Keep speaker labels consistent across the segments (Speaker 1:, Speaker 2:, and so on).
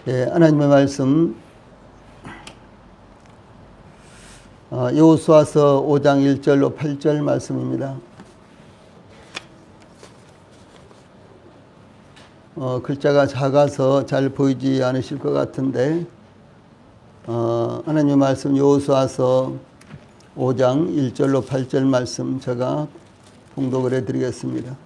Speaker 1: 예, 하나님의 말씀 여호수아서 5장 1절로 8절 말씀입니다. 글자가 작아서 잘 보이지 않으실 것 같은데 하나님의 말씀 여호수아서 5장 1절로 8절 말씀 제가 봉독을 해드리겠습니다.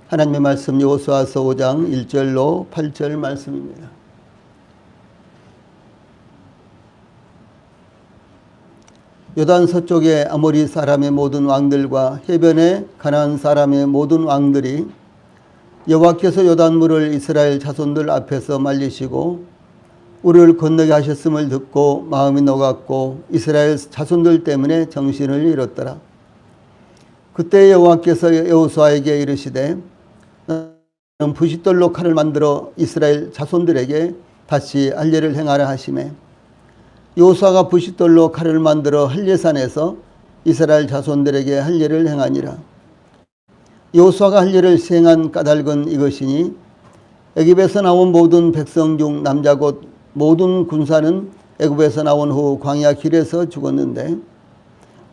Speaker 1: 하나님의 말씀 여호수아서 5장 1절로 8절 말씀입니다. 요단 서쪽의 아모리 사람의 모든 왕들과 해변의 가나안 사람의 모든 왕들이 여호와께서 요단물을 이스라엘 자손들 앞에서 말리시고 우리를 건너게 하셨음을 듣고 마음이 녹았고 이스라엘 자손들 때문에 정신을 잃었더라. 그때 여호와께서 여호수아에게 이르시되 너는 부싯돌로 칼을 만들어 이스라엘 자손들에게 다시 할례를 행하라 하시매 여호수아가 부싯돌로 칼을 만들어 할례산에서 이스라엘 자손들에게 할례를 행하니라. 여호수아가 할례를 시행한 까닭은 이것이니 애굽에서 나온 모든 백성 중 남자 곧 모든 군사는 애굽에서 나온 후 광야 길에서 죽었는데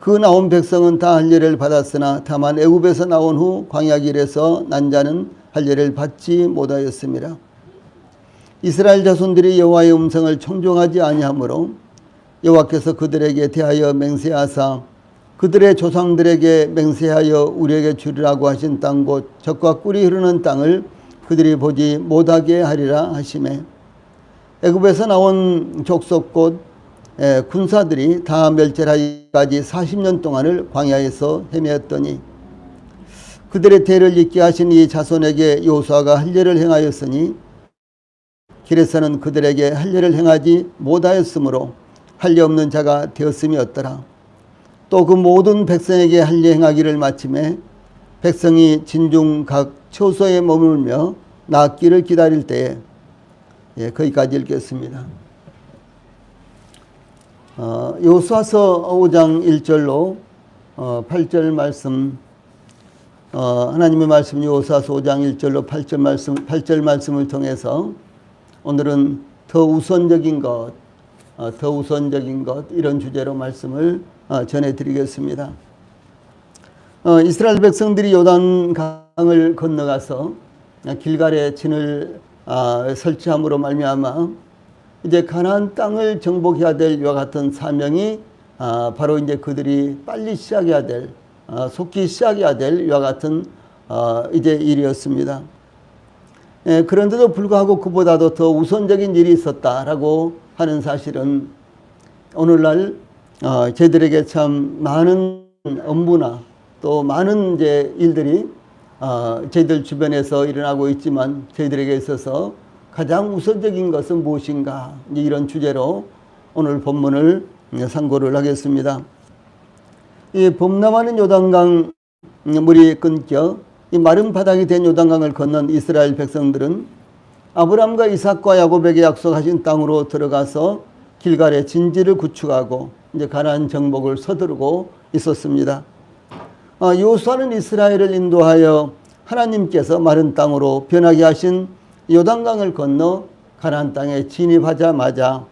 Speaker 1: 그 나온 백성은 다 할례를 받았으나 다만 애굽에서 나온 후 광야 길에서 난 자는 할례를 받지 못하였습니다. 이스라엘 자손들이 여호와의 음성을 청종하지 아니하므로 여호와께서 그들에게 대하여 맹세하사 그들의 조상들에게 맹세하여 우리에게 주리라고 하신 땅 곧 젖과 꿀이 흐르는 땅을 그들이 보지 못하게 하리라 하시매 애굽에서 나온 족속 곧 군사들이 다 멸절하기까지 40년 동안을 광야에서 헤매었더니 그들의 대를 잇게 하신 이 자손에게 여호수아가 할례를 행하였으니 길에서는 그들에게 할례를 행하지 못하였으므로 할례 없는 자가 되었음이었더라. 또 그 모든 백성에게 할례 행하기를 마침에 백성이 진중 각 처소에 머물며 낫기를 기다릴 때에 거기까지 읽겠습니다. 여호수아서 5장 1절로 8절 말씀 하나님의 말씀 여호수아서 5장 1절로 8절 말씀을 통해서 오늘은 더 우선적인 것 이런 주제로 말씀을 전해드리겠습니다. 이스라엘 백성들이 요단강을 건너가서 길갈에 진을 설치함으로 말미암아 이제 가나안 땅을 정복해야 될 이와 같은 사명이 바로 이제 그들이 빨리 시작해야 될 속히 시작해야 될 이와 같은 이제 일이었습니다. 그런데도 불구하고 그보다도 더 우선적인 일이 있었다라고 하는 사실은 오늘날 저희들에게 참 많은 업무나 또 많은 이제 일들이 저희들 주변에서 일어나고 있지만 저희들에게 있어서 가장 우선적인 것은 무엇인가 이런 주제로 오늘 본문을 상고를 하겠습니다. 이 범람하는 요단강 물이 끊겨 이 마른 바닥이 된 요단강을 건넌 이스라엘 백성들은 아브람과 이삭과 야곱에게 약속하신 땅으로 들어가서 길갈에 진지를 구축하고 이제 가나안 정복을 서두르고 있었습니다. 여호수아는 이스라엘을 인도하여 하나님께서 마른 땅으로 변하게 하신 요단강을 건너 가나안 땅에 진입하자마자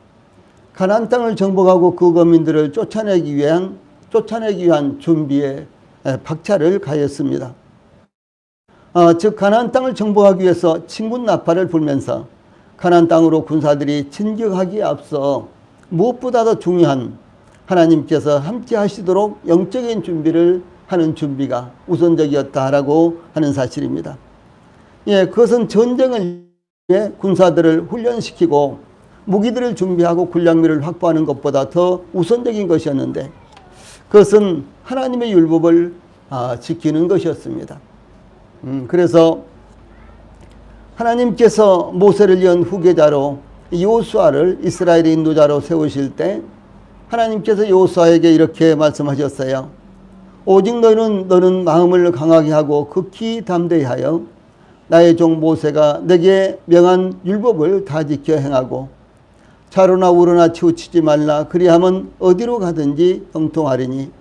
Speaker 1: 가나안 땅을 정복하고 그 거민들을 쫓아내기 위한 준비에 박차를 가했습니다. 즉 가나안 땅을 정복하기 위해서 친군 나팔을 불면서 가나안 땅으로 군사들이 진격하기에 앞서 무엇보다도 중요한 하나님께서 함께 하시도록 영적인 준비를 하는 준비가 우선적이었다라고 하는 사실입니다. 그것은 전쟁을 위해 군사들을 훈련시키고 무기들을 준비하고 군량미를 확보하는 것보다 더 우선적인 것이었는데 그것은 하나님의 율법을 지키는 것이었습니다. 그래서 하나님께서 모세를 이은 후계자로 여호수아를 이스라엘의 인도자로 세우실 때 하나님께서 여호수아에게 이렇게 말씀하셨어요. 오직 너는 마음을 강하게 하고 극히 담대히 하여 나의 종 모세가 내게 명한 율법을 다 지켜 행하고 좌로나 우로나 치우치지 말라. 그리하면 어디로 가든지 형통하리니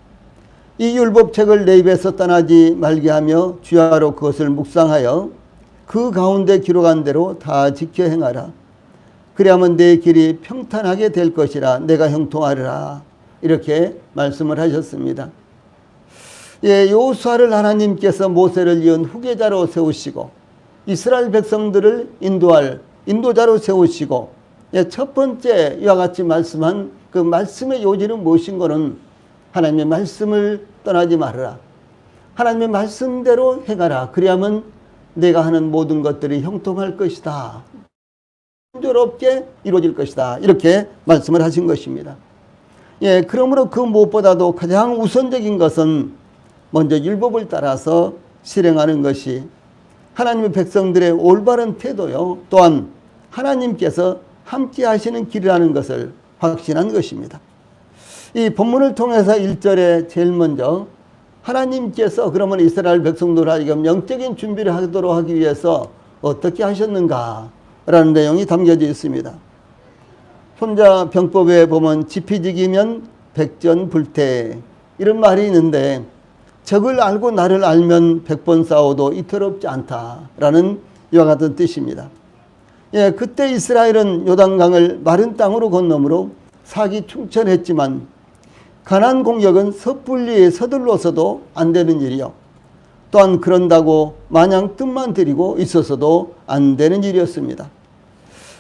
Speaker 1: 이 율법책을 내 입에서 떠나지 말게 하며 주야로 그것을 묵상하여 그 가운데 기록한 대로 다 지켜 행하라. 그리하면 내 길이 평탄하게 될 것이라. 내가 형통하리라. 이렇게 말씀을 하셨습니다. 예, 여호수아를 하나님께서 모세를 이은 후계자로 세우시고 이스라엘 백성들을 인도할 인도자로 세우시고, 예, 첫 번째 이와 같이 말씀한 그 말씀의 요지는 무엇인가는 하나님의 말씀을 떠나지 말아라. 하나님의 말씀대로 행하라. 그리하면 내가 하는 모든 것들이 형통할 것이다. 순조롭게 이루어질 것이다. 이렇게 말씀을 하신 것입니다. 예, 그러므로 그 무엇보다도 가장 우선적인 것은 먼저 율법을 따라서 실행하는 것이 하나님의 백성들의 올바른 태도요, 또한 하나님께서 함께 하시는 길이라는 것을 확신한 것입니다. 이 본문을 통해서 1절에 제일 먼저 하나님께서 그러면 이스라엘 백성들을 하여금 영적인 준비를 하도록 하기 위해서 어떻게 하셨는가 라는 내용이 담겨져 있습니다. 손자병법에 보면 지피지기면 백전불태 이런 말이 있는데, 적을 알고 나를 알면 100번 싸워도 이태롭지 않다라는 이와 같은 뜻입니다. 예, 그때 이스라엘은 요단강을 마른 땅으로 건너므로 사기충천했지만 가나안 공격은 섣불리 서둘러서도 안 되는 일이요, 또한 그런다고 마냥 뜻만 들이고 있어서도 안 되는 일이었습니다.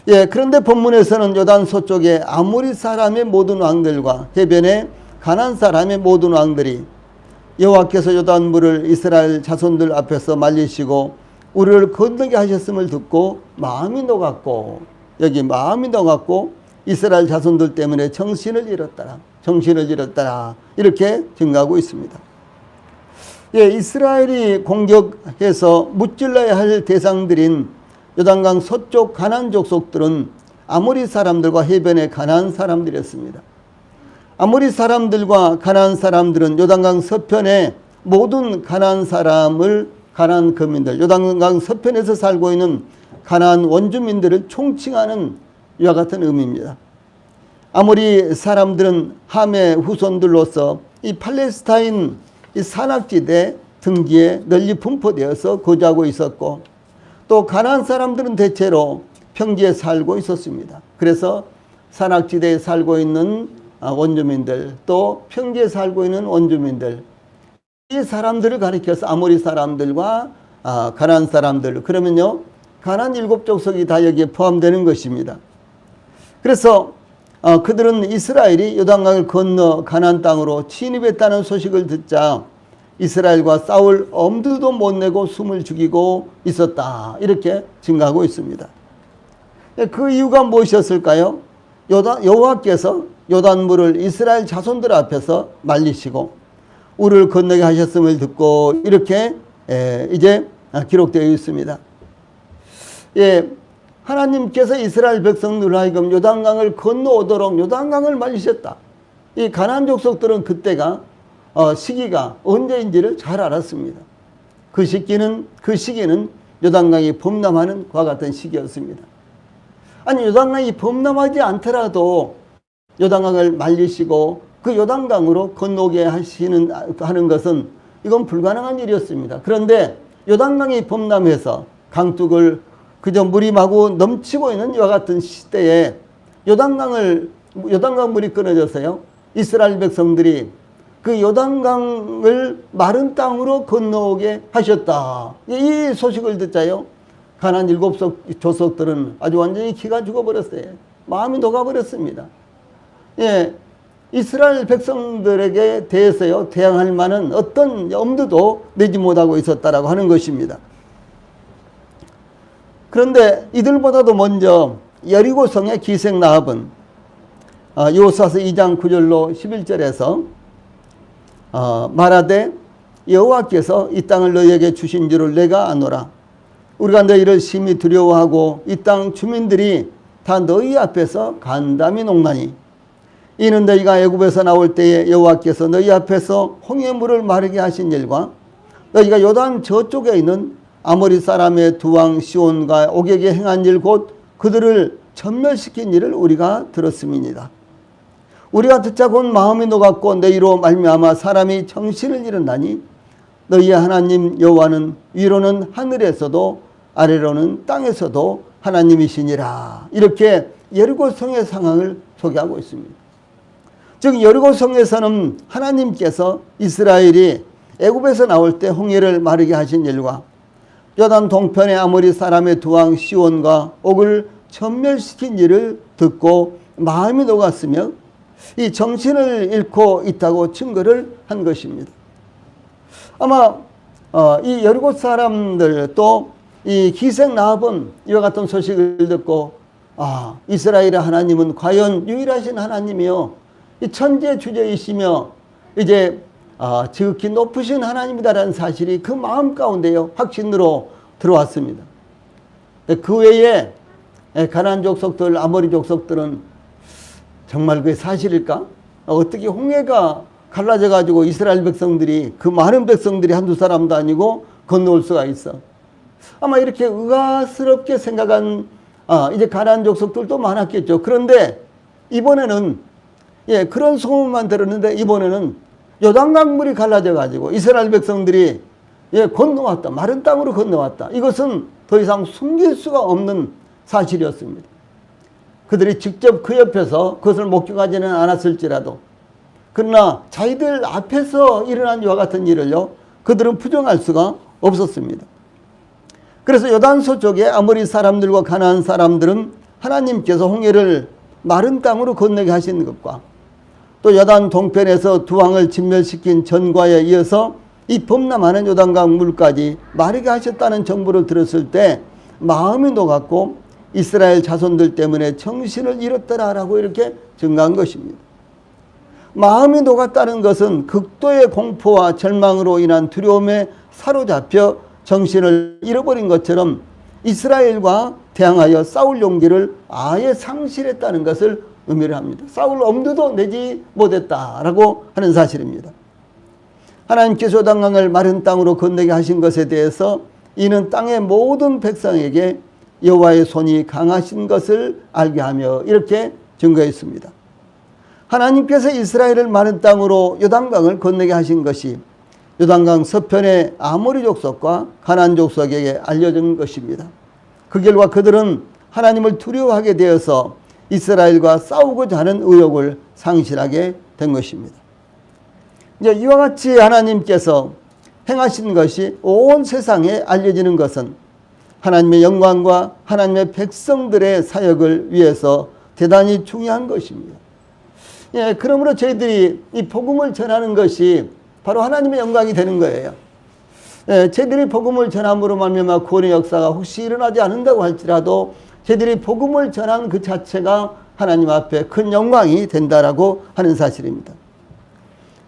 Speaker 1: 예, 그런데 본문에서는 요단 서쪽의 아모리 사람의 모든 왕들과 해변의 가나안 사람의 모든 왕들이 여호와께서 요단물을 이스라엘 자손들 앞에서 말리시고 우리를 건너게 하셨음을 듣고 마음이 녹았고, 여기 마음이 녹았고 이스라엘 자손들 때문에 정신을 잃었더라 이렇게 증가하고 있습니다. 예, 이스라엘이 공격해서 무찔러야 할 대상들인 요단강 서쪽 가나안 족속들은 아모리 사람들과 해변의 가나안 사람들이었습니다. 아모리 사람들과 가나안 사람들은 요단강 서편의 모든 가나안 사람을, 가나안 거민들, 요단강 서편에서 살고 있는 가나안 원주민들을 총칭하는 이와 같은 의미입니다. 아모리 사람들은 함의 후손들로서 이 팔레스타인 이 산악지대 등기에 널리 분포되어서 거주하고 있었고, 또 가나안 사람들은 대체로 평지에 살고 있었습니다. 그래서 산악지대에 살고 있는 원주민들, 또 평지에 살고 있는 원주민들, 이 사람들을 가리켜서 아모리 사람들과 가나안 사람들, 그러면요 가나안 7족속이 다 여기에 포함되는 것입니다. 그래서 그들은 이스라엘이 요단강을 건너 가나안 땅으로 진입했다는 소식을 듣자 이스라엘과 싸울 엄두도 못 내고 숨을 죽이고 있었다, 이렇게 증가하고 있습니다. 그 이유가 무엇이었을까요? 여호와께서 요단물을 이스라엘 자손들 앞에서 말리시고 우리를 건너게 하셨음을 듣고, 이렇게 이제 기록되어 있습니다. 예, 하나님께서 이스라엘 백성들 하여금 요단강을 건너오도록 요단강을 말리셨다. 이 가나안 족속들은 그때가 시기가 언제인지를 잘 알았습니다. 그 시기는 요단강이 범람하는 그와 같은 시기였습니다. 아니, 요단강이 범람하지 않더라도 요단강을 말리시고 그 요단강으로 건너게 하는 것은 이건 불가능한 일이었습니다. 그런데 요단강이 범람해서 강둑을 그저 물이 마구 넘치고 있는 이와 같은 시대에 요단강 물이 끊어져서요, 이스라엘 백성들이 그 요단강을 마른 땅으로 건너오게 하셨다. 이 소식을 듣자요, 가나안 7족속들은 아주 완전히 기가 죽어버렸어요. 마음이 녹아버렸습니다. 예, 이스라엘 백성들에게 대해서요 대항할 만한 어떤 엄두도 내지 못하고 있었다라고 하는 것입니다. 그런데 이들보다도 먼저 여리고성의 기생 라합은 여호수아서 2장 9절로 11절에서 말하되 여호와께서 이 땅을 너희에게 주신 줄을 내가 아노라. 우리가 너희를 심히 두려워하고 이 땅 주민들이 다 너희 앞에서 간담이 녹나니, 이는 너희가 애굽에서 나올 때에 여호와께서 너희 앞에서 홍해 물을 마르게 하신 일과 너희가 요단 저쪽에 있는 아모리 사람의 두 왕 시온과 옥에게 행한 일, 곧 그들을 전멸시킨 일을 우리가 들었음이니라. 우리가 듣자 곧 마음이 녹았고 너희로 말미암아 사람이 정신을 잃었나니 너희의 하나님 여호와는 위로는 하늘에서도 아래로는 땅에서도 하나님이시니라. 이렇게 여리고성의 상황을 소개하고 있습니다. 즉 여리고성에서는 하나님께서 이스라엘이 애굽에서 나올 때 홍해를 마르게 하신 일과 요단 동편의 아모리 사람의 두 왕 시온과 옥을 전멸시킨 일을 듣고 마음이 녹았으며 이 정신을 잃고 있다고 증거를 한 것입니다. 아마 이 여리고 사람들 또 이 기생 라합은 이와 같은 소식을 듣고 이스라엘의 하나님은 과연 유일하신 하나님이요 이 천재 주제이시며 이제 지극히 높으신 하나님이다라는 사실이 그 마음 가운데요 확신으로 들어왔습니다. 그 외에 가나안 족속들, 아모리 족속들은 정말 그게 사실일까? 어떻게 홍해가 갈라져 가지고 이스라엘 백성들이 그 많은 백성들이 한두 사람도 아니고 건너올 수가 있어. 아마 이렇게 의아스럽게 생각한 이제 가나안 족속들도 많았겠죠. 그런데 이번에는 그런 소문만 들었는데 이번에는 요단강물이 갈라져 가지고 이스라엘 백성들이 건너왔다. 마른 땅으로 건너왔다. 이것은 더 이상 숨길 수가 없는 사실이었습니다. 그들이 직접 그 옆에서 그것을 목격하지는 않았을지라도 그러나 자기들 앞에서 일어난 이와 같은 일을요 그들은 부정할 수가 없었습니다. 그래서 요단서 쪽에 아모리 사람들과 가나안 사람들은 하나님께서 홍해를 마른 땅으로 건너게 하신 것과 또 요단 동편에서 두 왕을 진멸시킨 전과에 이어서 이 범람하는 요단강 물까지 마르게 하셨다는 정보를 들었을 때 마음이 녹았고 이스라엘 자손들 때문에 정신을 잃었더라라고 이렇게 증가한 것입니다. 마음이 녹았다는 것은 극도의 공포와 절망으로 인한 두려움에 사로잡혀 정신을 잃어버린 것처럼 이스라엘과 대항하여 싸울 용기를 아예 상실했다는 것을 의미를 합니다. 싸울 엄두도 내지 못했다라고 하는 사실입니다. 하나님께서 요단강을 마른 땅으로 건너게 하신 것에 대해서 이는 땅의 모든 백성에게 여호와의 손이 강하신 것을 알게 하며 이렇게 증거했습니다. 하나님께서 이스라엘을 마른 땅으로 요단강을 건너게 하신 것이 요단강 서편의 아모리 족속과 가나안 족속에게 알려진 것입니다. 그 결과 그들은 하나님을 두려워하게 되어서 이스라엘과 싸우고자 하는 의욕을 상실하게 된 것입니다. 이제 이와 같이 하나님께서 행하신 것이 온 세상에 알려지는 것은 하나님의 영광과 하나님의 백성들의 사역을 위해서 대단히 중요한 것입니다. 그러므로 저희들이 이 복음을 전하는 것이 바로 하나님의 영광이 되는 거예요. 저희들이 복음을 전함으로 말미암아 구원의 역사가 혹시 일어나지 않는다고 할지라도 저희들이 복음을 전한 그 자체가 하나님 앞에 큰 영광이 된다라고 하는 사실입니다.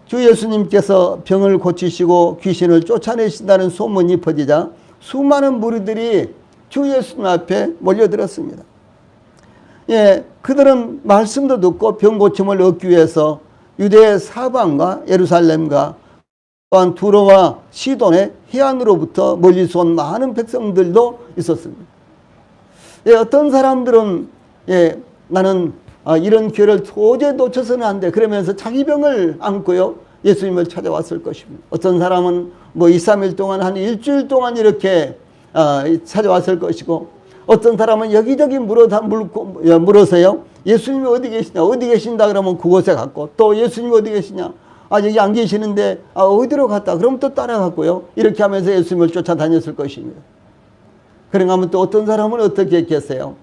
Speaker 1: 주 예수님께서 병을 고치시고 귀신을 쫓아내신다는 소문이 퍼지자 수많은 무리들이 주 예수님 앞에 몰려들었습니다. 그들은 말씀도 듣고 병 고침을 얻기 위해서 유대 사방과 예루살렘과 또한 두로와 시돈의 해안으로부터 멀리서 온 많은 백성들도 있었습니다. 어떤 사람들은 나는 이런 기회를 도저히 놓쳐서는 안 돼. 그러면서 자기 병을 안고요 예수님을 찾아왔을 것입니다. 어떤 사람은 2, 3일 동안 한 일주일 동안 이렇게 찾아왔을 것이고 어떤 사람은 여기저기 물어서요 예수님이 어디 계시냐 어디 계신다 그러면 그곳에 갔고 또 예수님이 어디 계시냐 여기 안 계시는데 어디로 갔다 그럼 또 따라갔고요 이렇게 하면서 예수님을 쫓아다녔을 것입니다. 그런가 하면 또 어떤 사람은 어떻게 했겠어요?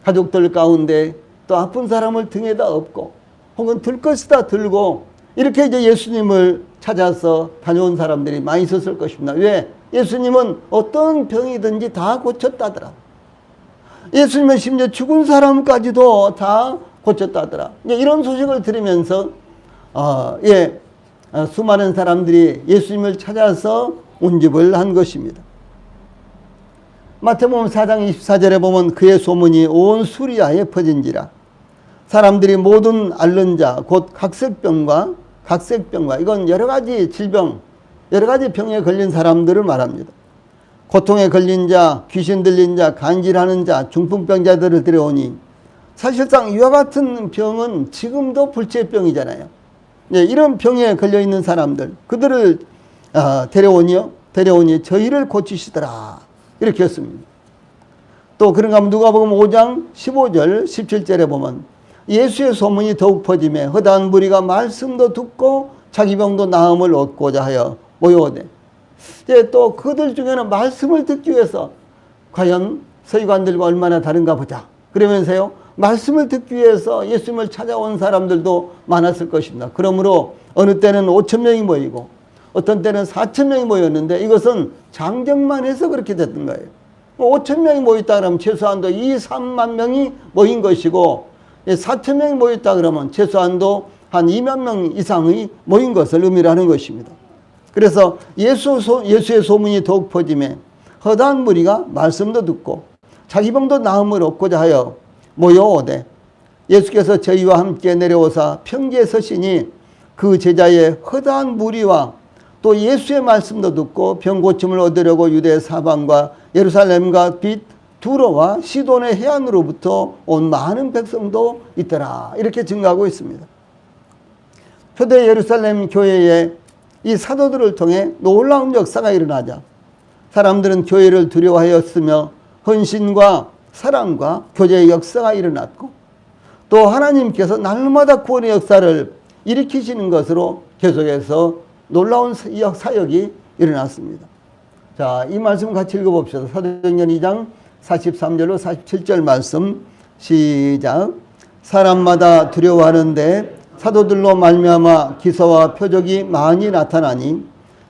Speaker 1: 가족들 가운데 또 아픈 사람을 등에다 업고 혹은 들 것이다 들고 이렇게 이제 예수님을 찾아서 다녀온 사람들이 많이 있었을 것입니다. 왜? 예수님은 어떤 병이든지 다 고쳤다더라. 예수님은 심지어 죽은 사람까지도 다 고쳤다더라. 이런 소식을 들으면서 수많은 사람들이 예수님을 찾아서 운집을 한 것입니다. 마태복음 4장 24절에 보면 그의 소문이 온 수리아에 퍼진지라. 사람들이 모든 앓는 자 곧 각색병과 이건 여러 가지 질병 여러 가지 병에 걸린 사람들을 말합니다. 고통에 걸린 자, 귀신 들린 자, 간질하는 자, 중풍병자들을 데려오니 사실상 이와 같은 병은 지금도 불치병이잖아요. 예, 이런 병에 걸려 있는 사람들, 그들을 데려오니 저희를 고치시더라. 이렇게 했습니다. 또 그런가 하면 누가복음 5장 15절 17절에 보면 예수의 소문이 더욱 퍼지매 허다한 무리가 말씀도 듣고 자기 병도 나음을 얻고자 하여 모여오되, 이제 또 그들 중에는 말씀을 듣기 위해서 과연 서기관들과 얼마나 다른가 보자 그러면서요, 말씀을 듣기 위해서 예수님을 찾아온 사람들도 많았을 것입니다. 그러므로 어느 때는 5,000명이 모이고 어떤 때는 4,000명이 모였는데, 이것은 장정만 해서 그렇게 됐던 거예요. 5,000명이 모였다 그러면 최소한도 2, 3만 명이 모인 것이고, 4,000명이 모였다 그러면 최소한도 한 2만 명 이상이 모인 것을 의미하는 것입니다. 그래서 예수의 소문이 더욱 퍼지매 허다한 무리가 말씀도 듣고 자기 병도 나음을 얻고자 하여 모여오되, 예수께서 저희와 함께 내려오사 평지에 서시니 그 제자의 허다한 무리와 또 예수의 말씀도 듣고 병 고침을 얻으려고 유대 사방과 예루살렘과 빛 두로와 시돈의 해안으로부터 온 많은 백성도 있더라. 이렇게 증가하고 있습니다. 초대 예루살렘 교회에 이 사도들을 통해 놀라운 역사가 일어나자 사람들은 교회를 두려워하였으며 헌신과 사랑과 교제의 역사가 일어났고, 또 하나님께서 날마다 구원의 역사를 일으키시는 것으로 계속해서 놀라운 사역이 일어났습니다. 자, 이 말씀 같이 읽어봅시다. 사도행전 2장 43절로 47절 말씀 시작. 사람마다 두려워하는데 사도들로 말미암아 기사와 표적이 많이 나타나니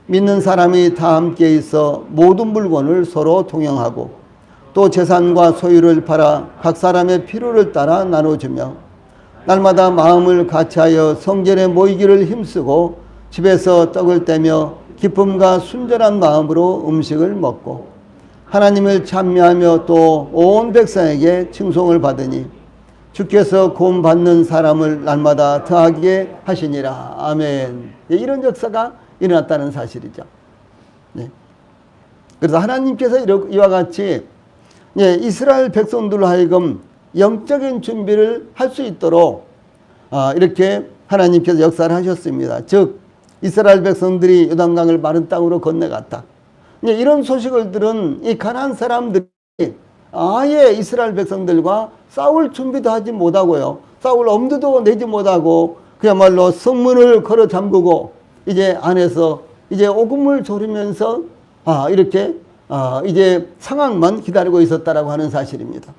Speaker 1: 믿는 사람이 다 함께 있어 모든 물건을 서로 통용하고 또 재산과 소유를 팔아 각 사람의 필요를 따라 나눠주며 날마다 마음을 같이하여 성전에 모이기를 힘쓰고 집에서 떡을 떼며 기쁨과 순전한 마음으로 음식을 먹고 하나님을 찬미하며 또 온 백성에게 칭송을 받으니 주께서 구원받는 사람을 날마다 더하게 하시니라. 아멘. 이런 역사가 일어났다는 사실이죠. 네. 그래서 하나님께서 이와 같이 이스라엘 백성들로 하여금 영적인 준비를 할 수 있도록 이렇게 하나님께서 역사를 하셨습니다. 즉 이스라엘 백성들이 요단강을 마른 땅으로 건너갔다. 이런 소식을 들은 이 가나안 사람들이 아예 이스라엘 백성들과 싸울 준비도 하지 못하고요, 싸울 엄두도 내지 못하고 그야말로 성문을 걸어 잠그고 이제 안에서 이제 오금을 조르면서 이렇게 이제 상황만 기다리고 있었다라고 하는 사실입니다.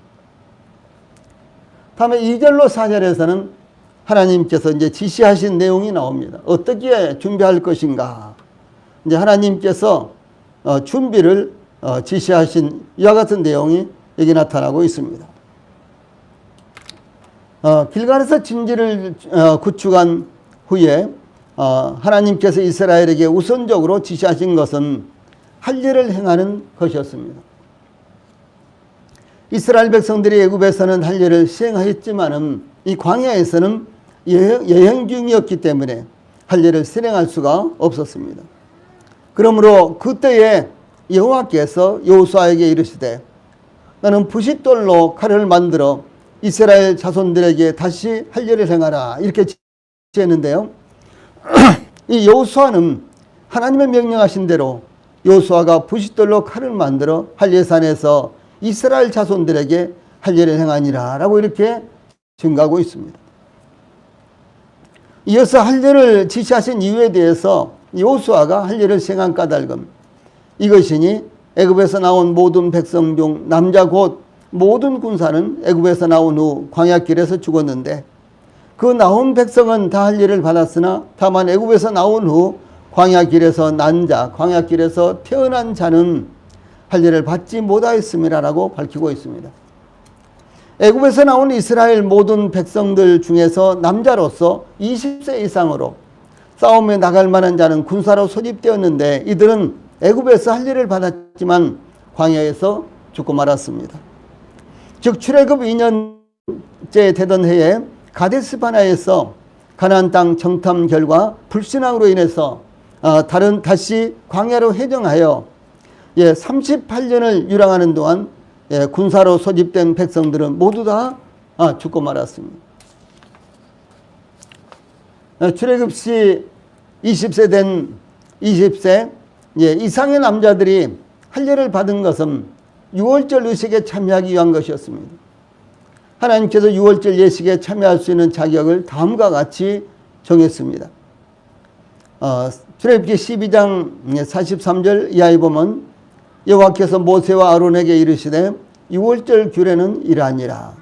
Speaker 1: 다음에 2절로 4절에서는 하나님께서 이제 지시하신 내용이 나옵니다. 어떻게 준비할 것인가. 이제 하나님께서 준비를 지시하신 이와 같은 내용이 여기 나타나고 있습니다. 길갈에서 진지를 구축한 후에 하나님께서 이스라엘에게 우선적으로 지시하신 것은 할례를 행하는 것이었습니다. 이스라엘 백성들이 애굽에서는 할례를 시행하였지만은 이 광야에서는 여행 중이었기 때문에 할례를 실행할 수가 없었습니다. 그러므로 그때에 여호와께서 여호수아에게 이르시되 너는 부싯돌로 칼을 만들어 이스라엘 자손들에게 다시 할례를 행하라 이렇게 지시했는데요. 이 여호수아는 하나님의 명령하신 대로 여호수아가 부싯돌로 칼을 만들어 할례산에서 이스라엘 자손들에게 할례를 행하니라 라고 이렇게 증가하고 있습니다. 이어서 할례를 지시하신 이유에 대해서 여호수아가 할례를 시행한 까닭은 이것이니 애굽에서 나온 모든 백성 중 남자 곧 모든 군사는 애굽에서 나온 후 광야길에서 죽었는데 그 나온 백성은 다 할례를 받았으나 다만 애굽에서 나온 후 광야길에서 난 자, 광야길에서 태어난 자는 할례를 받지 못하였음이라고 밝히고 있습니다. 애굽에서 나온 이스라엘 모든 백성들 중에서 남자로서 20세 이상으로 싸움에 나갈 만한 자는 군사로 소집되었는데 이들은 애굽에서 할례를 받았지만 광야에서 죽고 말았습니다. 즉 출애굽 2년째 되던 해에 가데스바네아에서 가나안 땅 정탐 결과 불신앙으로 인해서 다시 광야로 회정하여 38년을 유랑하는 동안 군사로 소집된 백성들은 모두 다 죽고 말았습니다. 출애굽 시 20세 이상의 남자들이 할례를 받은 것은 유월절 의식에 참여하기 위한 것이었습니다. 하나님께서 유월절 예식에 참여할 수 있는 자격을 다음과 같이 정했습니다. 출애굽기 12장 43절 이하에 보면 여호와께서 모세와 아론에게 이르시되 유월절 규례는 이러하니라.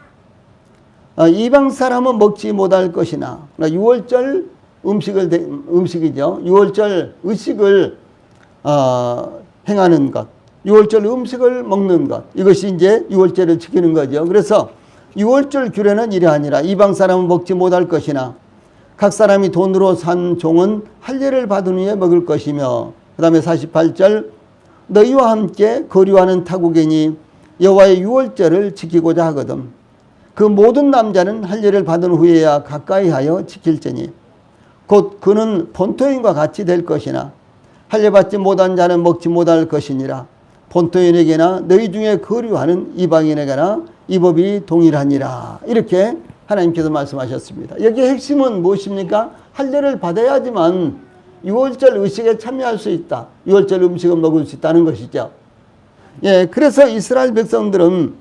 Speaker 1: 이방 사람은 먹지 못할 것이나 유월절 음식이죠. 유월절 의식을 행하는 것, 유월절 음식을 먹는 것, 이것이 이제 유월절을 지키는 거죠. 그래서 유월절 규례는 이러하니라. 이방 사람은 먹지 못할 것이나 각 사람이 돈으로 산 종은 할례를 받은 후에 먹을 것이며, 그 다음에 48절 너희와 함께 거류하는 타국인이 여호와의 유월절을 지키고자 하거든 그 모든 남자는 할례를 받은 후에야 가까이 하여 지킬지니 곧 그는 본토인과 같이 될 것이나 할례 받지 못한 자는 먹지 못할 것이니라. 본토인에게나 너희 중에 거류하는 이방인에게나 이 법이 동일하니라. 이렇게 하나님께서 말씀하셨습니다. 여기의 핵심은 무엇입니까? 할례를 받아야지만 유월절 의식에 참여할 수 있다. 유월절 음식을 먹을 수 있다는 것이죠. 그래서 이스라엘 백성들은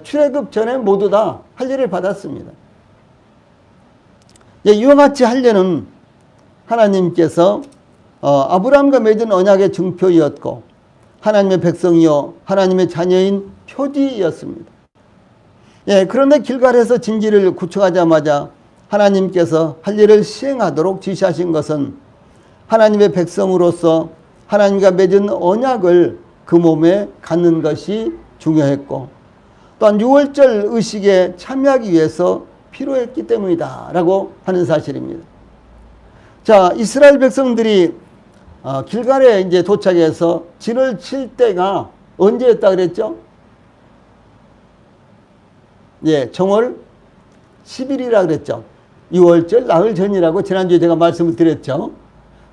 Speaker 1: 출애굽 전에 모두 다 할례를 받았습니다. 이와 같이 할례는 하나님께서 아브라함과 맺은 언약의 증표이었고 하나님의 백성이요 하나님의 자녀인 표지였습니다. 그런데 길갈에서 진지를 구축하자마자 하나님께서 할례를 시행하도록 지시하신 것은 하나님의 백성으로서 하나님과 맺은 언약을 그 몸에 갖는 것이 중요했고 또한 유월절 의식에 참여하기 위해서 필요했기 때문이다 라고 하는 사실입니다. 자, 이스라엘 백성들이 길갈에 이제 도착해서 진을 칠 때가 언제였다 그랬죠? 정월 10일이라 그랬죠. 유월절 나흘 전이라고 지난주에 제가 말씀을 드렸죠.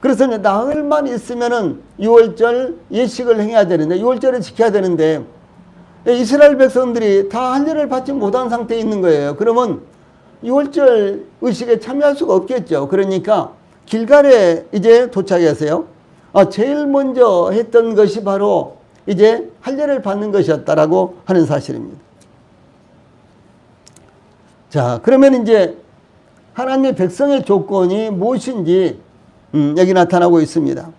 Speaker 1: 그래서 나흘만 있으면은 유월절 예식을 행해야 되는데, 유월절을 지켜야 되는데, 이스라엘 백성들이 다 할례를 받지 못한 상태에 있는 거예요. 그러면 유월절 의식에 참여할 수가 없겠죠. 그러니까 길갈에 이제 도착해서요. 제일 먼저 했던 것이 바로 이제 할례를 받는 것이었다라고 하는 사실입니다. 자, 그러면 이제 하나님의 백성의 조건이 무엇인지 여기 나타나고 있습니다.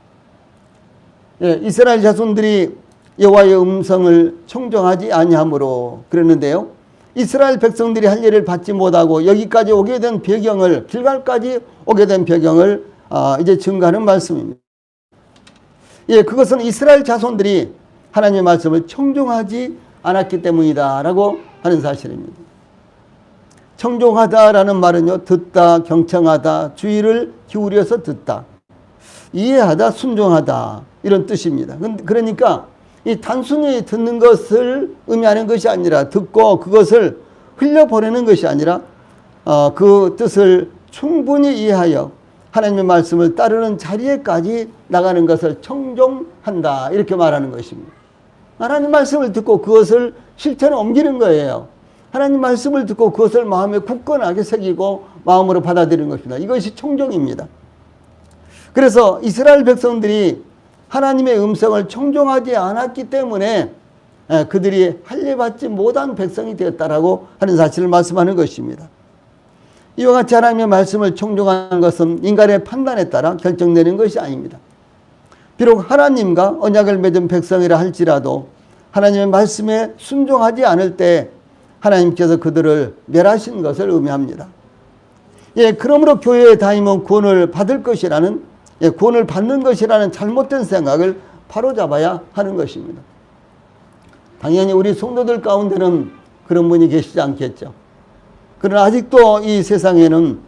Speaker 1: 이스라엘 자손들이 여호와의 음성을 청종하지 아니하므로 그랬는데요. 이스라엘 백성들이 할례를 받지 못하고 여기까지 오게 된 배경을, 길갈까지 오게 된 배경을 이제 증거하는 말씀입니다. 그것은 이스라엘 자손들이 하나님의 말씀을 청종하지 않았기 때문이다라고 하는 사실입니다. 청종하다라는 말은요, 듣다, 경청하다, 주의를 기울여서 듣다, 이해하다, 순종하다 이런 뜻입니다. 그러니까 이 단순히 듣는 것을 의미하는 것이 아니라 듣고 그것을 흘려보내는 것이 아니라 그 뜻을 충분히 이해하여 하나님의 말씀을 따르는 자리에까지 나가는 것을 청종한다 이렇게 말하는 것입니다. 하나님 말씀을 듣고 그것을 실천에 옮기는 거예요. 하나님 말씀을 듣고 그것을 마음에 굳건하게 새기고 마음으로 받아들이는 것입니다. 이것이 청종입니다. 그래서 이스라엘 백성들이 하나님의 음성을 청종하지 않았기 때문에 그들이 할례받지 못한 백성이 되었다라고 하는 사실을 말씀하는 것입니다. 이와 같이 하나님의 말씀을 청종하는 것은 인간의 판단에 따라 결정되는 것이 아닙니다. 비록 하나님과 언약을 맺은 백성이라 할지라도 하나님의 말씀에 순종하지 않을 때 하나님께서 그들을 멸하신 것을 의미합니다. 그러므로 교회에 다니면 구원을 받을 것이라는, 구원을 받는 것이라는 잘못된 생각을 바로잡아야 하는 것입니다. 당연히 우리 성도들 가운데는 그런 분이 계시지 않겠죠. 그러나 아직도 이 세상에는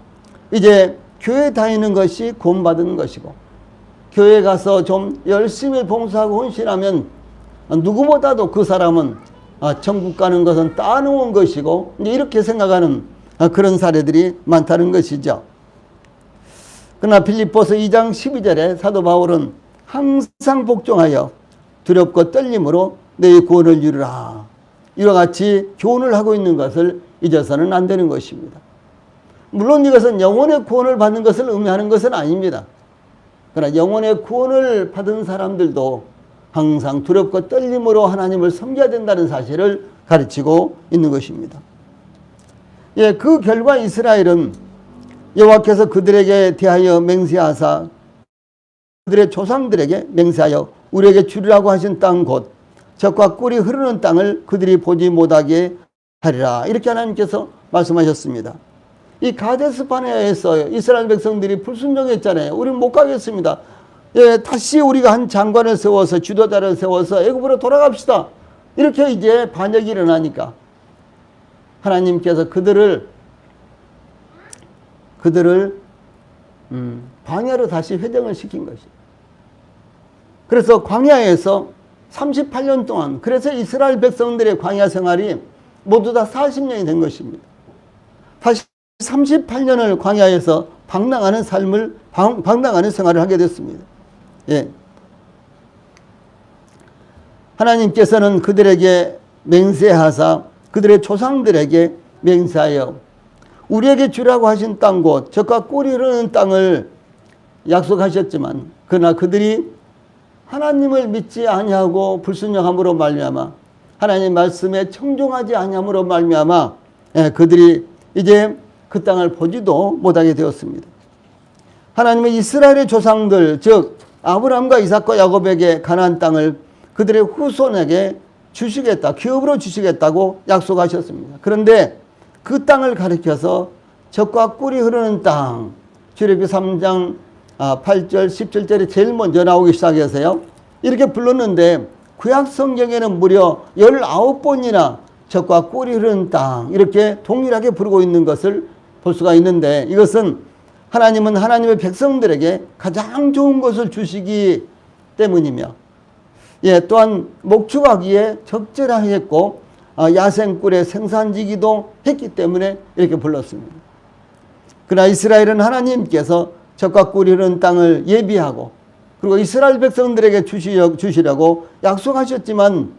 Speaker 1: 이제 교회 다니는 것이 구원받은 것이고, 교회 가서 좀 열심히 봉사하고 헌신하면 누구보다도 그 사람은 천국 가는 것은 따놓은 것이고, 이렇게 생각하는 그런 사례들이 많다는 것이죠. 그러나 빌립보서 2장 12절에 사도 바울은 항상 복종하여 두렵고 떨림으로 너희 구원을 이루라, 이와 같이 교훈을 하고 있는 것을 잊어서는 안 되는 것입니다. 물론 이것은 영혼의 구원을 받는 것을 의미하는 것은 아닙니다. 그러나 영혼의 구원을 받은 사람들도 항상 두렵고 떨림으로 하나님을 섬겨야 된다는 사실을 가르치고 있는 것입니다. 예, 그 결과 이스라엘은 여호와께서 그들에게 대하여 맹세하사 그들의 조상들에게 맹세하여 우리에게 주리라고 하신 땅 곧 젖과 꿀이 흐르는 땅을 그들이 보지 못하게 하리라. 이렇게 하나님께서 말씀하셨습니다. 이 가데스 바네아에서 이스라엘 백성들이 불순종했잖아요. 우리는 못 가겠습니다. 예, 다시 우리가 한 장관을 세워서 지도자를 세워서 애굽으로 돌아갑시다. 이렇게 이제 반역이 일어나니까 하나님께서 그들을 광야로 다시 회정을 시킨 것이에요. 그래서 광야에서 38년 동안, 그래서 이스라엘 백성들의 광야 생활이 모두 다 40년이 된 것입니다. 다시 38년을 광야에서 방랑하는 삶을, 방랑하는 생활을 하게 됐습니다. 예. 하나님께서는 그들에게 맹세하사 그들의 조상들에게 맹세하여 우리에게 주라고 하신 땅 곧 젖과 꿀이 흐르는 땅을 약속하셨지만 그러나 그들이 하나님을 믿지 아니하고 불순종함으로 말미암아 하나님 말씀에 청종하지 아니함으로 말미암아 그들이 이제 그 땅을 보지도 못하게 되었습니다. 하나님은 이스라엘의 조상들 즉 아브라함과 이삭과 야곱에게 가나안 땅을 그들의 후손에게 주시겠다, 기업으로 주시겠다고 약속하셨습니다. 그런데 그 땅을 가리켜서 젖과 꿀이 흐르는 땅, 출애굽기 3장 8절, 17절에 제일 먼저 나오기 시작해서요. 이렇게 불렀는데 구약 성경에는 무려 19번이나 젖과 꿀이 흐르는 땅 이렇게 동일하게 부르고 있는 것을 볼 수가 있는데 이것은 하나님은 하나님의 백성들에게 가장 좋은 것을 주시기 때문이며 예, 또한 목축하기에 적절하겠고 야생꿀의 생산지기도 했기 때문에 이렇게 불렀습니다. 그러나 이스라엘은 하나님께서 젖과 꿀이 흐르는 땅을 예비하고 그리고 이스라엘 백성들에게 주시려고 약속하셨지만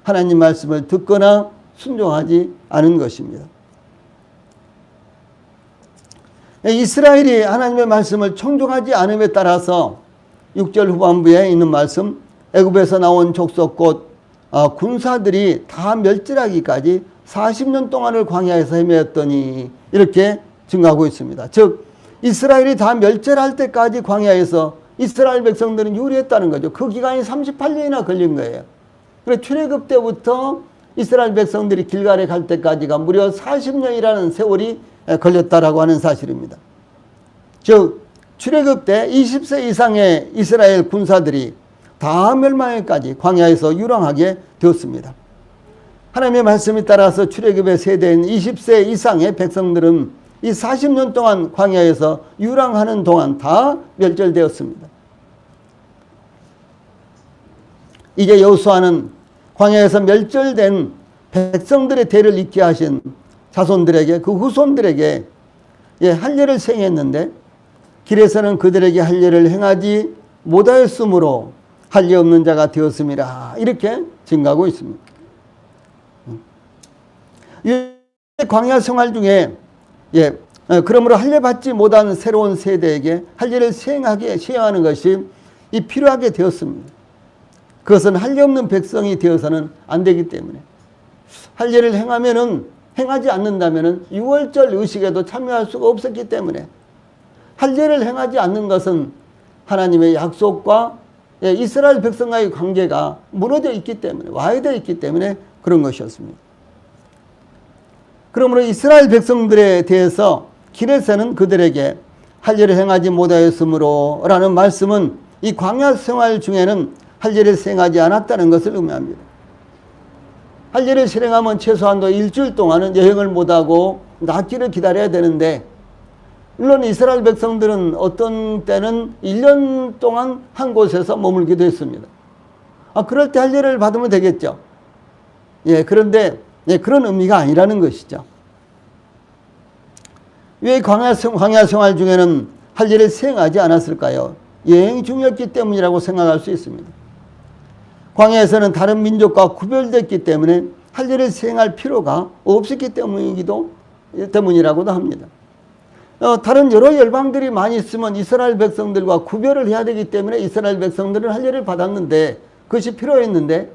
Speaker 1: 하나님 말씀을 듣거나 순종하지 않은 것입니다. 이스라엘이 하나님의 말씀을 청종하지 않음에 따라서 6절 후반부에 있는 말씀 애굽에서 나온 족속 곧 군사들이 다 멸절하기까지 40년 동안을 광야에서 헤매었더니 이렇게 증가하고 있습니다. 즉 이스라엘이 다 멸절할 때까지 광야에서 이스라엘 백성들은 유리했다는 거죠. 그 기간이 38년이나 걸린 거예요. 그래서 출애굽 때부터 이스라엘 백성들이 길갈에 갈 때까지가 무려 40년이라는 세월이 걸렸다라고 하는 사실입니다. 즉 출애굽 때 20세 이상의 이스라엘 군사들이 다 멸망에까지 광야에서 유랑하게 되었습니다. 하나님의 말씀에 따라서 출애굽의 세대인 20세 이상의 백성들은 이 40년 동안 광야에서 유랑하는 동안 다 멸절되었습니다. 이제 여호수아는 광야에서 멸절된 백성들의 대를 잇게 하신 자손들에게 그 후손들에게 할례를 행했는데 길에서는 그들에게 할례를 행하지 못하였으므로 할례 없는 자가 되었음이라 이렇게 증가하고 있습니다. 광야 생활 중에 그러므로 할례 받지 못한 새로운 세대에게 할례를 시행하는 것이 필요하게 되었습니다. 그것은 할례 없는 백성이 되어서는 안 되기 때문에 할례를 행하지 않는다면은 유월절 의식에도 참여할 수가 없었기 때문에 할례를 행하지 않는 것은 하나님의 약속과 이스라엘 백성과의 관계가 무너져 있기 때문에 와해되어 있기 때문에 그런 것이었습니다. 그러므로 이스라엘 백성들에 대해서 길에서는 그들에게 할례를 행하지 못하였으므로 라는 말씀은 이 광야 생활 중에는 할례를 수행하지 않았다는 것을 의미합니다. 할례를 실행하면 최소한도 일주일 동안은 여행을 못하고 낫기를 기다려야 되는데 물론 이스라엘 백성들은 어떤 때는 1년 동안 한 곳에서 머물기도 했습니다. 그럴 때 할례를 받으면 되겠죠. 그런데 그런 의미가 아니라는 것이죠. 왜 광야 생활 중에는 할례를 수행하지 않았을까요? 여행 중이었기 때문이라고 생각할 수 있습니다. 광야에서는 다른 민족과 구별됐기 때문에 할례를 시행할 필요가 없었기 때문이라고도 합니다. 다른 여러 열방들이 많이 있으면 이스라엘 백성들과 구별을 해야 되기 때문에 이스라엘 백성들은 할례를 받았는데 그것이 필요했는데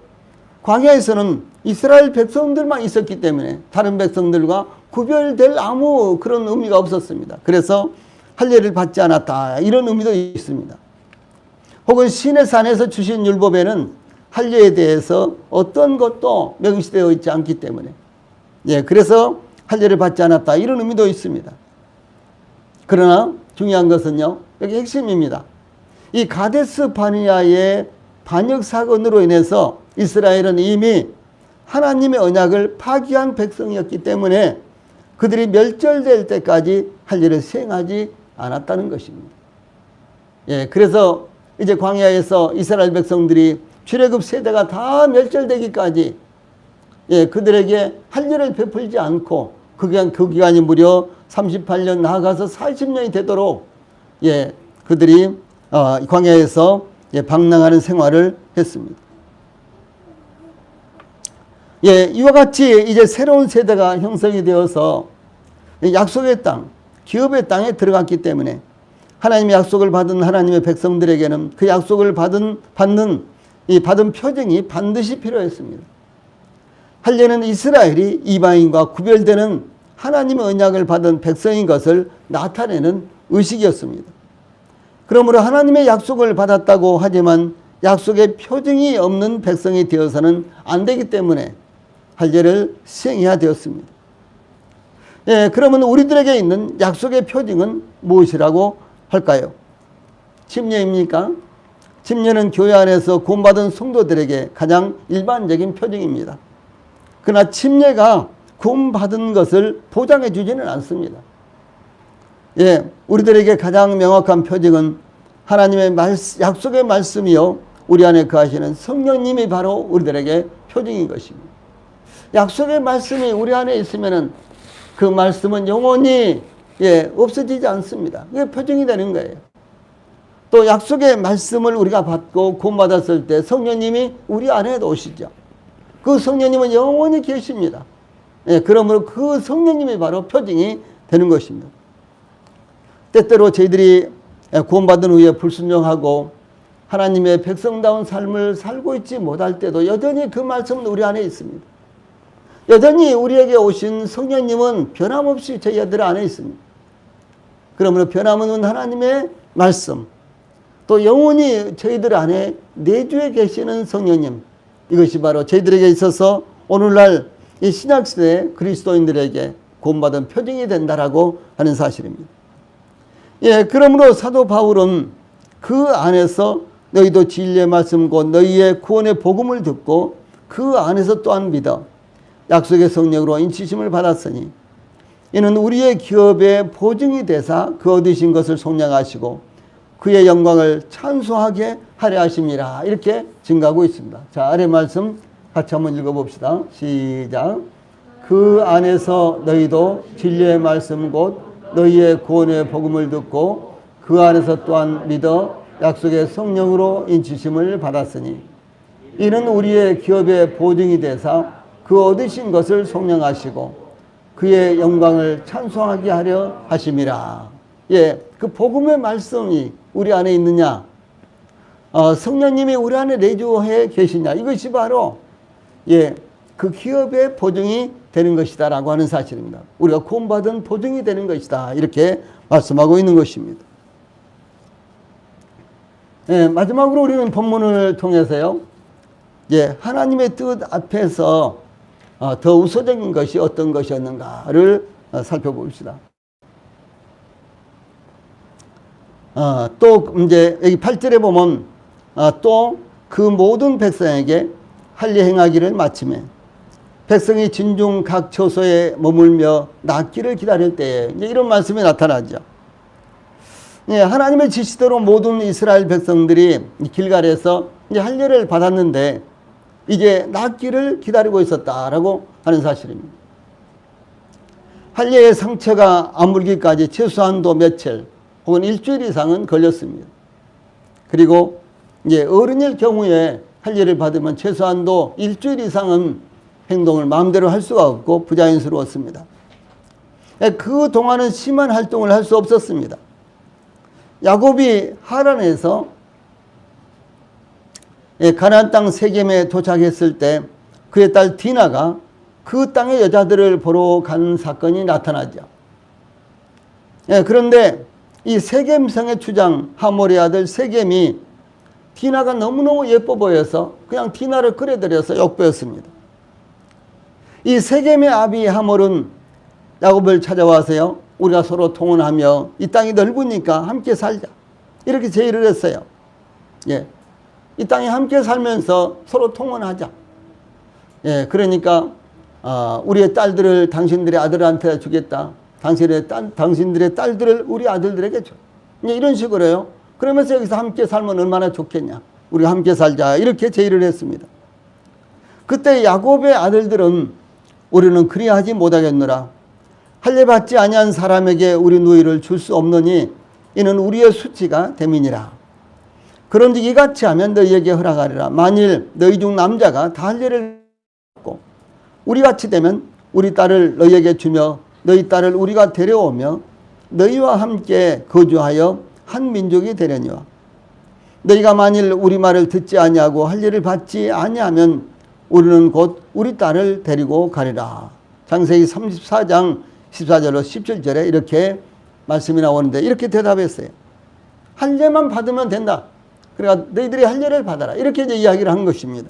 Speaker 1: 광야에서는 이스라엘 백성들만 있었기 때문에 다른 백성들과 구별될 아무 그런 의미가 없었습니다. 그래서 할례를 받지 않았다 이런 의미도 있습니다. 혹은 시내산에서 주신 율법에는 할례에 대해서 어떤 것도 명시되어 있지 않기 때문에 그래서 할례를 받지 않았다 이런 의미도 있습니다. 그러나 중요한 것은요, 여기 핵심입니다. 이 가데스 바네아의 반역 사건으로 인해서 이스라엘은 이미 하나님의 언약을 파기한 백성이었기 때문에 그들이 멸절될 때까지 할례를 시행하지 않았다는 것입니다. 그래서 이제 광야에서 이스라엘 백성들이 출애굽 세대가 다 멸절되기까지 그들에게 할례를 베풀지 않고 그 기간이 무려 38년 나아가서 40년이 되도록 그들이 광야에서 방랑하는 생활을 했습니다. 이와 같이 이제 새로운 세대가 형성이 되어서 약속의 땅, 기업의 땅에 들어갔기 때문에 하나님의 약속을 받은 하나님의 백성들에게는 그 약속을 받은 표징이 반드시 필요했습니다. 할례는 이스라엘이 이방인과 구별되는 하나님의 언약을 받은 백성인 것을 나타내는 의식이었습니다. 그러므로 하나님의 약속을 받았다고 하지만 약속의 표징이 없는 백성이 되어서는 안 되기 때문에 할례를 시행해야 되었습니다. 그러면 우리들에게 있는 약속의 표징은 무엇이라고 할까요? 침례입니까? 침례는 교회 안에서 구원받은 성도들에게 가장 일반적인 표징입니다. 그러나 침례가 구원받은 것을 보장해 주지는 않습니다. 우리들에게 가장 명확한 표징은 하나님의 약속의 말씀이요 우리 안에 거하시는 성령님이 바로 우리들에게 표징인 것입니다. 약속의 말씀이 우리 안에 있으면은 그 말씀은 영원히 없어지지 않습니다. 그게 표징이 되는 거예요. 또 약속의 말씀을 우리가 받고 구원받았을 때 성령님이 우리 안에 오시죠. 그 성령님은 영원히 계십니다. 그러므로 그 성령님이 바로 표징이 되는 것입니다. 때때로 저희들이 구원받은 후에 불순종하고 하나님의 백성다운 삶을 살고 있지 못할 때도 여전히 그 말씀은 우리 안에 있습니다. 여전히 우리에게 오신 성령님은 변함없이 저희들 안에 있습니다. 그러므로 변함없는 하나님의 말씀, 또 영원히 저희들 안에 내주에 계시는 성령님, 이것이 바로 저희들에게 있어서 오늘날 이 신약시대 그리스도인들에게 구원받은 표징이 된다라고 하는 사실입니다. 그러므로 사도 바울은 그 안에서 너희도 진리의 말씀 곧 너희의 구원의 복음을 듣고 그 안에서 또한 믿어 약속의 성령으로 인치심을 받았으니 이는 우리의 기업의 보증이 되사 그 얻으신 것을 속량하시고 그의 영광을 찬송하게 하려 하심이라 이렇게 증가하고 있습니다. 자, 아래 말씀 같이 한번 읽어봅시다. 시작. 그 안에서 너희도 진리의 말씀 곧 너희의 구원의 복음을 듣고 그 안에서 또한 믿어 약속의 성령으로 인치심을 받았으니 이는 우리의 기업의 보증이 되사 그 얻으신 것을 속량하시고 그의 영광을 찬송하게 하려 하심이라. 그 복음의 말씀이 우리 안에 있느냐, 성령님이 우리 안에 내주해 계시냐, 이것이 바로 그 기업의 보증이 되는 것이다 라고 하는 사실입니다. 우리가 구원받은 보증이 되는 것이다 이렇게 말씀하고 있는 것입니다. 마지막으로 우리는 본문을 통해서요, 하나님의 뜻 앞에서 더 우선적인 것이 어떤 것이었는가를 살펴봅시다. 또 이제 여기 8절에 보면 또 그 모든 백성에게 할례 행하기를 마치매 백성이 진중 각 처소에 머물며 낫기를 기다릴 때에 이런 말씀이 나타나죠. 하나님의 지시대로 모든 이스라엘 백성들이 길갈에서 이제 할례를 받았는데 이제 낫기를 기다리고 있었다라고 하는 사실입니다. 할례의 상처가 아물기까지 최소한도 며칠 혹은 일주일 이상은 걸렸습니다. 그리고 이제 어른일 경우에 할례를 받으면 최소한도 일주일 이상은 행동을 마음대로 할 수가 없고 부자연스러웠습니다. 그 동안은 심한 활동을 할 수 없었습니다. 야곱이 하란에서 가나안 땅 세겜에 도착했을 때 그의 딸 디나가 그 땅의 여자들을 보러 간 사건이 나타나죠. 그런데 이 세겜성의 주장 하몰의 아들 세겜이 디나가 너무너무 예뻐 보여서 그냥 디나를 끌어들여서 욕보였습니다. 이 세겜의 아비 하몰은 야곱을 찾아와서요, 우리가 서로 통혼하며 이 땅이 넓으니까 함께 살자, 이렇게 제의를 했어요. 이 땅에 함께 살면서 서로 통혼하자. 그러니까 우리의 딸들을 당신들의 아들한테 주겠다. 당신들의 딸들을 우리 아들들에게 줘. 이런 식으로요. 그러면서 여기서 함께 살면 얼마나 좋겠냐. 우리가 함께 살자. 이렇게 제의를 했습니다. 그때 야곱의 아들들은 우리는 그리하지 못하겠노라. 할례 받지 아니한 사람에게 우리 누이를 줄 수 없느니 이는 우리의 수치가 됨이니라. 그런즉 이같이 하면 너희에게 허락하리라. 만일 너희 중 남자가 다 할례를 받고 우리같이 되면 우리 딸을 너희에게 주며 너희 딸을 우리가 데려오며 너희와 함께 거주하여 한 민족이 되려니와 너희가 만일 우리 말을 듣지 아니하고 할례를 받지 아니하면 우리는 곧 우리 딸을 데리고 가리라. 창세기 34장 14절로 17절에 이렇게 말씀이 나오는데 이렇게 대답했어요. 할례만 받으면 된다. 그러니까 너희들이 할례를 받아라. 이렇게 이제 이야기를 한 것입니다.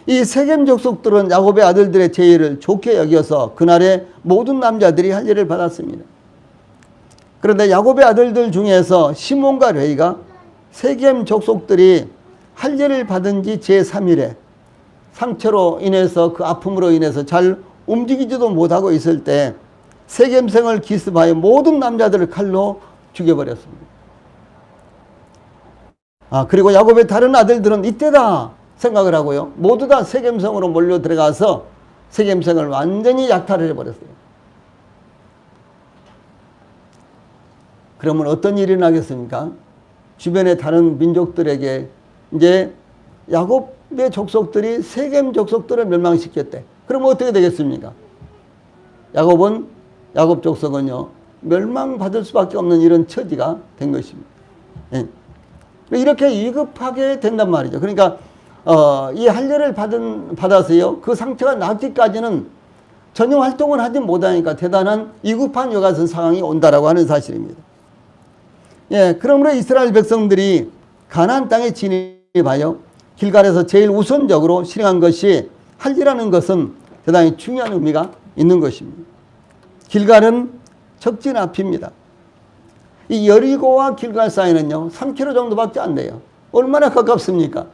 Speaker 1: 이 세겜 족속들은 야곱의 아들들의 제의를 좋게 여겨서 그날에 모든 남자들이 할례를 받았습니다. 그런데 야곱의 아들들 중에서 시몬과 레위가 세겜 족속들이 할례를 받은 지 제3일에 상처로 인해서 그 아픔으로 인해서 잘 움직이지도 못하고 있을 때 세겜성을 기습하여 모든 남자들을 칼로 죽여버렸습니다. 그리고 야곱의 다른 아들들은 이때다 생각을 하고요. 모두 다 세겜성으로 몰려 들어가서 세겜성을 완전히 약탈을 해버렸어요. 그러면 어떤 일이 나겠습니까? 주변의 다른 민족들에게 이제 야곱의 족속들이 세겜 족속들을 멸망시켰대. 그러면 어떻게 되겠습니까? 야곱 족속은요, 멸망받을 수밖에 없는 이런 처지가 된 것입니다. 이렇게 위급하게 된단 말이죠. 그러니까 이 할례를 받아서요, 그 상처가 낫기까지는 전혀 활동을 하지 못하니까 대단한 위급한 여 같은 상황이 온다라고 하는 사실입니다. 그러므로 이스라엘 백성들이 가나안 땅에 진입하여 길갈에서 제일 우선적으로 실행한 것이 할례라는 것은 대단히 중요한 의미가 있는 것입니다. 길갈은 적진 앞입니다. 이 여리고와 길갈 사이는요 3km 정도밖에 안 돼요. 얼마나 가깝습니까?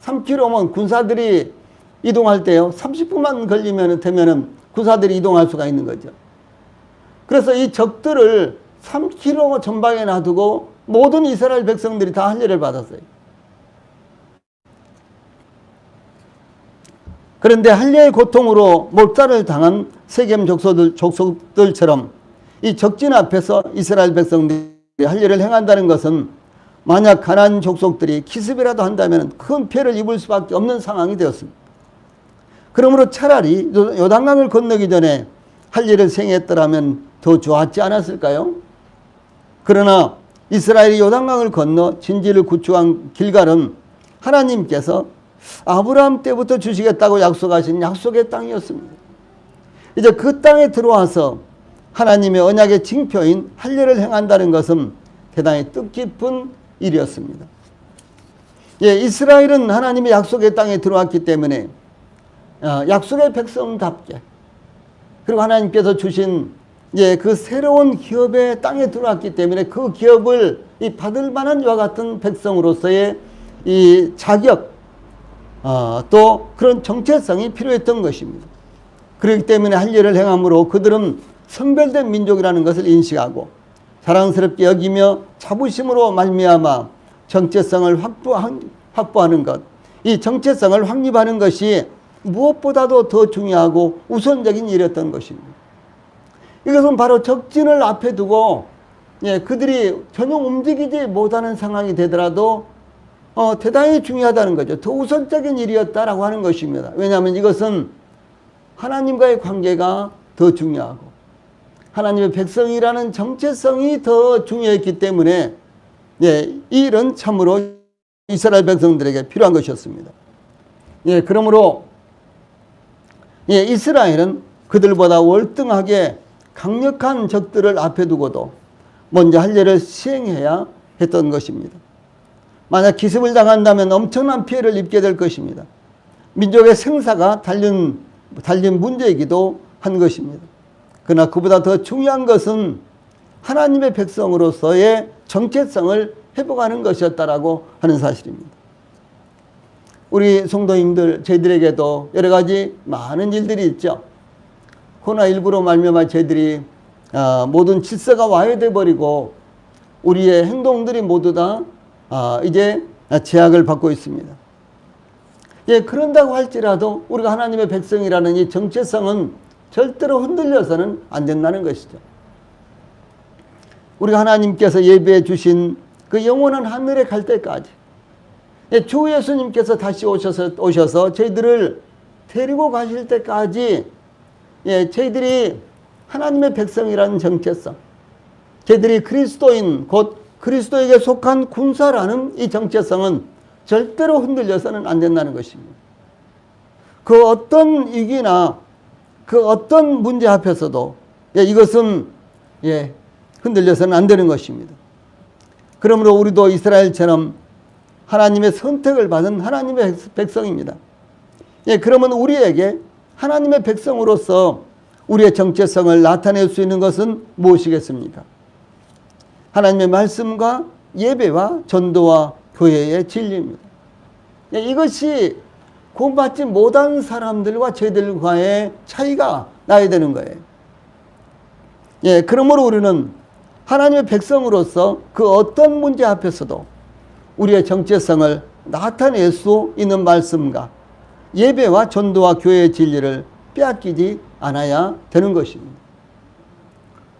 Speaker 1: 3km면 군사들이 이동할 때요 30분만 되면은 군사들이 이동할 수가 있는 거죠. 그래서 이 적들을 3km 전방에 놔두고 모든 이스라엘 백성들이 다 할례를 받았어요. 그런데 할례의 고통으로 몰살을 당한 세겜 족속들처럼 이 적진 앞에서 이스라엘 백성들이 할례를 행한다는 것은 만약 가나안 족속들이 기습이라도 한다면 큰 피해를 입을 수밖에 없는 상황이 되었습니다. 그러므로 차라리 요단강을 건너기 전에 할례를 생했더라면 더 좋았지 않았을까요? 그러나 이스라엘이 요단강을 건너 진지를 구축한 길갈은 하나님께서 아브라함 때부터 주시겠다고 약속하신 약속의 땅이었습니다. 이제 그 땅에 들어와서 하나님의 언약의 징표인 할례를 행한다는 것은 대단히 뜻깊은 일이었습니다. 이스라엘은 하나님의 약속의 땅에 들어왔기 때문에 약속의 백성답게 그리고 하나님께서 주신 그 새로운 기업의 땅에 들어왔기 때문에 그 기업을 받을 만한 이와 같은 백성으로서의 이 자격 또 그런 정체성이 필요했던 것입니다. 그렇기 때문에 할례를 행함으로 그들은 선별된 민족이라는 것을 인식하고 자랑스럽게 여기며 자부심으로 말미암아 정체성을 확보하는 것, 이 정체성을 확립하는 것이 무엇보다도 더 중요하고 우선적인 일이었던 것입니다. 이것은 바로 적진을 앞에 두고 그들이 전혀 움직이지 못하는 상황이 되더라도 대단히 중요하다는 거죠. 더 우선적인 일이었다라고 하는 것입니다. 왜냐하면 이것은 하나님과의 관계가 더 중요하고 하나님의 백성이라는 정체성이 더 중요했기 때문에 이 일은 참으로 이스라엘 백성들에게 필요한 것이었습니다. 그러므로 이스라엘은 그들보다 월등하게 강력한 적들을 앞에 두고도 먼저 할 일을 시행해야 했던 것입니다. 만약 기습을 당한다면 엄청난 피해를 입게 될 것입니다. 민족의 생사가 달린 문제이기도 한 것입니다. 그러나 그보다 더 중요한 것은 하나님의 백성으로서의 정체성을 회복하는 것이었다라고 하는 사실입니다. 우리 성도님들, 저희들에게도 여러 가지 많은 일들이 있죠. 코로나19로 말미암아 저희들이 모든 질서가 와해돼 버리고 우리의 행동들이 모두 다 이제 제약을 받고 있습니다. 그런다고 할지라도 우리가 하나님의 백성이라는 이 정체성은 절대로 흔들려서는 안 된다는 것이죠. 우리가 하나님께서 예비해 주신 그 영원한 하늘에 갈 때까지 주 예수님께서 다시 오셔서 저희들을 데리고 가실 때까지 저희들이 하나님의 백성이라는 정체성, 저희들이 그리스도인 곧 그리스도에게 속한 군사라는 이 정체성은 절대로 흔들려서는 안 된다는 것입니다. 그 어떤 위기나 그 어떤 문제 앞에서도 이것은 흔들려서는 안 되는 것입니다. 그러므로 우리도 이스라엘처럼 하나님의 선택을 받은 하나님의 백성입니다. 그러면 우리에게 하나님의 백성으로서 우리의 정체성을 나타낼 수 있는 것은 무엇이겠습니까? 하나님의 말씀과 예배와 전도와 교회의 진리입니다. 이것이 구원받지 못한 사람들과 저희들과의 차이가 나야 되는 거예요. 그러므로 우리는 하나님의 백성으로서 그 어떤 문제 앞에서도 우리의 정체성을 나타낼 수 있는 말씀과 예배와 전도와 교회의 진리를 빼앗기지 않아야 되는 것입니다.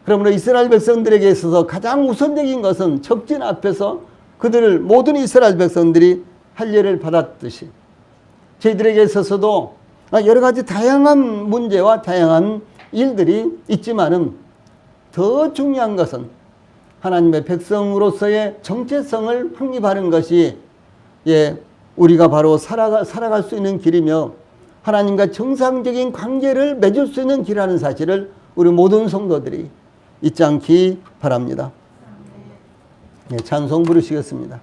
Speaker 1: 그러므로 이스라엘 백성들에게 있어서 가장 우선적인 것은 적진 앞에서 그들을 모든 이스라엘 백성들이 할례를 받았듯이 저희들에게 있어서도 여러 가지 다양한 문제와 다양한 일들이 있지만은 더 중요한 것은 하나님의 백성으로서의 정체성을 확립하는 것이 우리가 바로 살아갈 수 있는 길이며 하나님과 정상적인 관계를 맺을 수 있는 길이라는 사실을 우리 모든 성도들이 잊지 않기 바랍니다. 찬송 부르시겠습니다.